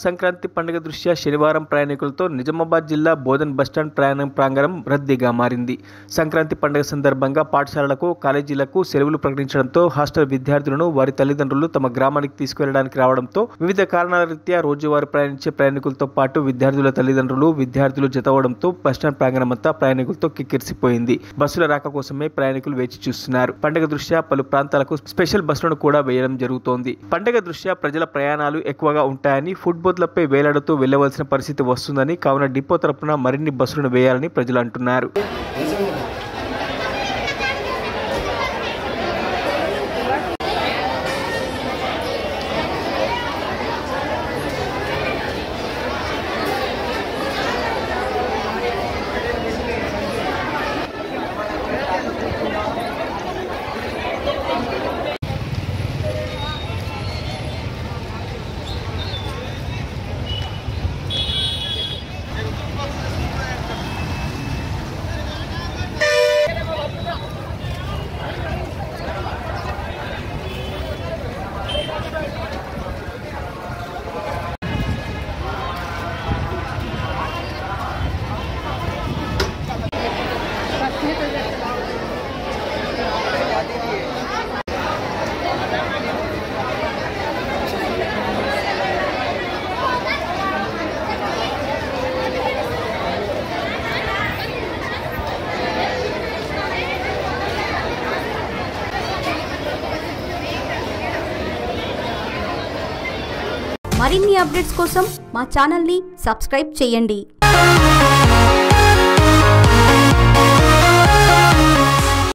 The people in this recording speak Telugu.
సంక్రాంతి పండుగ దృష్ట్యా శనివారం ప్రయాణికులతో నిజామాబాద్ జిల్లా బోధన్ బస్టాండ్ ప్రయాణ ప్రాంగణం రద్దీగా మారింది. సంక్రాంతి పండుగ సందర్భంగా పాఠశాలలకు, కాలేజీలకు సెలవులు ప్రకటించడంతో హాస్టల్ విద్యార్థులను వారి తల్లిదండ్రులు తమ గ్రామానికి తీసుకువెళ్లడానికి రావడంతో వివిధ కారణాల రీత్యా రోజువారీ ప్రయాణించే ప్రయాణికులతో పాటు విద్యార్థుల తల్లిదండ్రులు, విద్యార్థులు జతవడంతో బస్టాండ్ ప్రాంగణమంతా ప్రయాణికులతో కిక్కిరిసిపోయింది. బస్సుల రాక కోసమే ప్రయాణికులు వేచి చూస్తున్నారు. పండుగ దృష్ట్యా పలు ప్రాంతాలకు స్పెషల్ బస్సులను కూడా వేయడం జరుగుతోంది. పండుగ దృష్ట్యా ప్రజల ప్రయాణాలు ఎక్కువగా ఉంటాయని, ఫుడ్ బోర్డులపై వేలాడుతూ వెళ్లవలసిన పరిస్థితి వస్తుందని, కావున డిపో తరపున మరిన్ని బస్సులను వేయాలని ప్రజలు అంటున్నారు. మరిన్ని అప్డేట్స్ కోసం మా ఛానల్ని సబ్స్క్రైబ్ చేయండి.